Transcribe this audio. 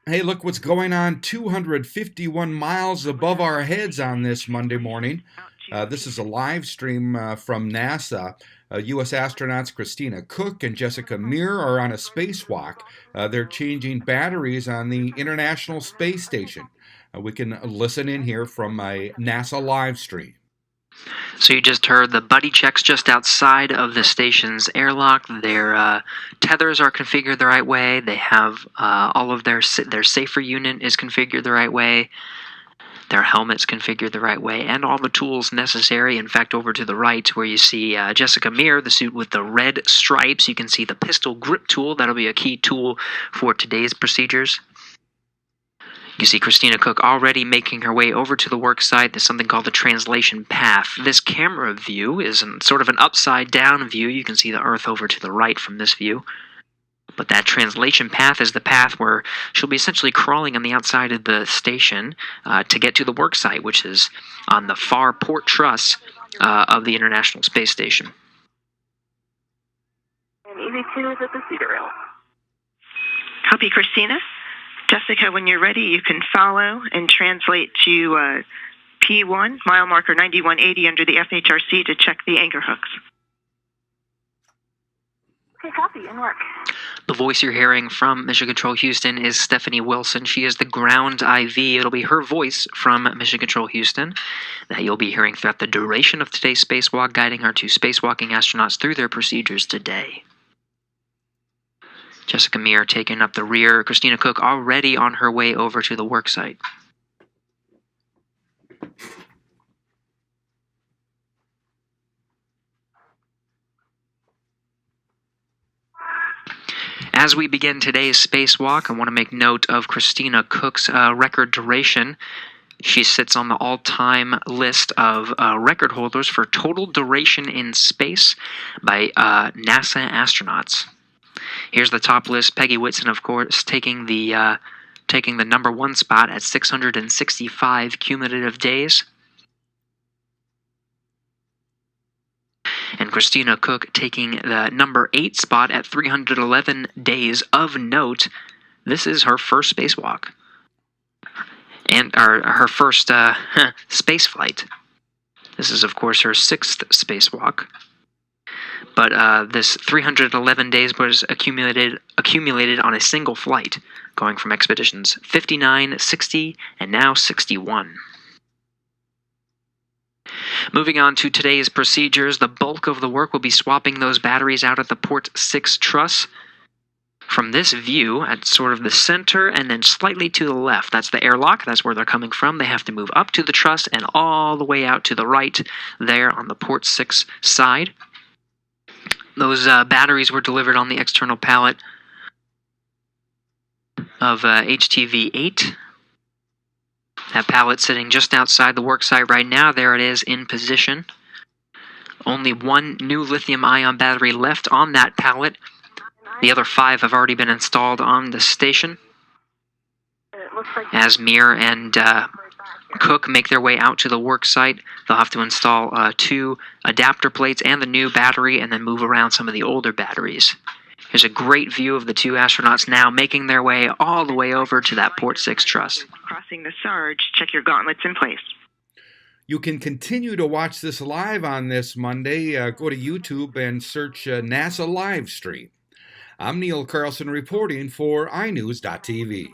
Hey, look what's going on 251 miles above our heads on this Monday morning. This is a live stream from NASA. U.S. astronauts Christina Koch and Jessica Meir are on a spacewalk. They're changing batteries on the International Space Station. We can listen in here from a NASA live stream. So you just heard the buddy checks just outside of the station's airlock. Their tethers are configured the right way. They have all of their safer unit is configured the right way. Their helmets configured the right way, and all the tools necessary. In fact, over to the right, where you see Jessica Meir, the suit with the red stripes, you can see the pistol grip tool. That'll be a key tool for today's procedures. You see Christina Koch already making her way over to the work site. There's something called the translation path. This camera view is sort of an upside down view. You can see the Earth over to the right from this view. But that translation path is the path where she'll be essentially crawling on the outside of the station to get to the work site, which is on the far port truss of the International Space Station. And EV2 is at the cedar rail. Copy, Christina. Jessica, when you're ready, you can follow and translate to P1, mile marker 9180 under the FHRC to check the anchor hooks. Okay, copy, and work. The voice you're hearing from Mission Control Houston is Stephanie Wilson. She is the ground IV. It'll be her voice from Mission Control Houston that you'll be hearing throughout the duration of today's spacewalk, guiding our two spacewalking astronauts through their procedures today. Jessica Meir taking up the rear. Christina Koch already on her way over to the work site. As we begin today's spacewalk, I want to make note of Christina Koch's record duration. She sits on the all-time list of record holders for total duration in space by NASA astronauts. Here's the top list. Peggy Whitson, of course, taking the number one spot at 665 cumulative days. And Christina Koch taking the number 8 spot at 311 days. Of note, this is her first spacewalk. And her first space flight. This is, of course, her 6th spacewalk. But this 311 days was accumulated on a single flight, going from expeditions 59, 60, and now 61. Moving on to today's procedures, the bulk of the work will be swapping those batteries out at the Port 6 truss. From this view, at sort of the center and then slightly to the left, that's the airlock, that's where they're coming from. They have to move up to the truss and all the way out to the right there on the Port 6 side. Those batteries were delivered on the external pallet of HTV-8. That pallet sitting just outside the worksite right now. There it is in position. Only one new lithium-ion battery left on that pallet. The other 5 have already been installed on the station. As Meir and Koch make their way out to the work site, they'll have to install 2 adapter plates and the new battery and then move around some of the older batteries. Here's a great view of the 2 astronauts now making their way all the way over to that Port 6 truss. Crossing the Sarge, check your gauntlets in place. You can continue to watch this live on this Monday. Go to YouTube and search NASA Livestream. I'm Neil Carlson reporting for iNews.tv.